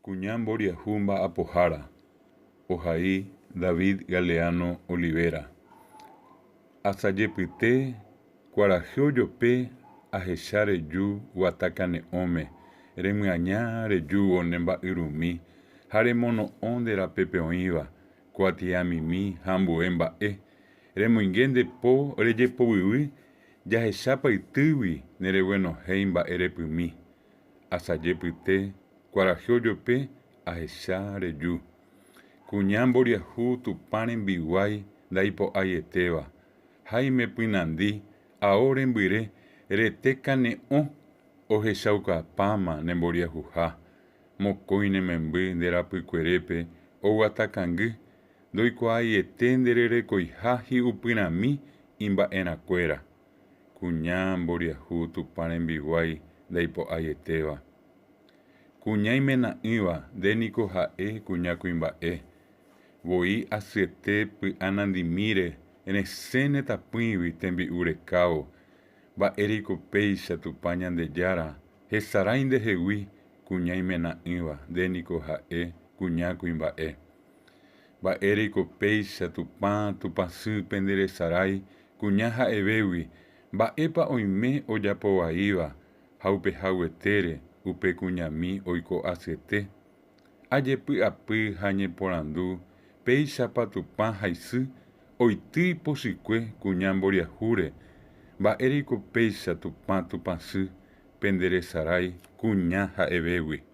Kuña mboriahu mba'apohára. Ohai David Galeano Olivera. Asajepyte kuarahy ojope ahecha reju guata kane'õme remyaña rejúvo ne mba'yrumi ha remono'õ nde rapépe oĩva kuatiamimi ha ambue mba'e remoinge ndepo rejepovyvy jahechápa ytýgui nereguenohéi mba'e repymi. Asajepyte kuarahy ojope ahecha reju. Kuña mboriahu Tupã rembiguái ndaipo'aietéva ha imepyrãndi ao rembyre rete kane'õ ohechaukapáma nemboriahuha mokõi ne memby nde rapykuerépe oguatakangy ndoikuaaiete ndererekoiha hi'upyrãmi imba'erakuéra. Kuña mboriahu Tupã rembiguái ndaipo'aietéva. Kuña imena'ỹva ndéniko ha'e kuña kuimba'e. Voi asyete py'anandimíre resẽ netapỹigui tembi'u rekávo. Mba'ériko péicha Tupã Ñandejára hesarái ndehegui kuña imena'ỹva ndéniko ha'e kuña kuimba'e. Mba'ériko péicha Tupã tupãsýpe nderesarái kuña ha'evégui mba'épa oime ojapovaíva ha upehaguetere upe kuñami oiko asyete. Ajepy'apy ha ñeporandu péichapa Tupã haisy oity ipochykue kuña mboriahúre. Mba'ériko péicha Tupã tupãsy pe nderesarái kuña ha'evégui.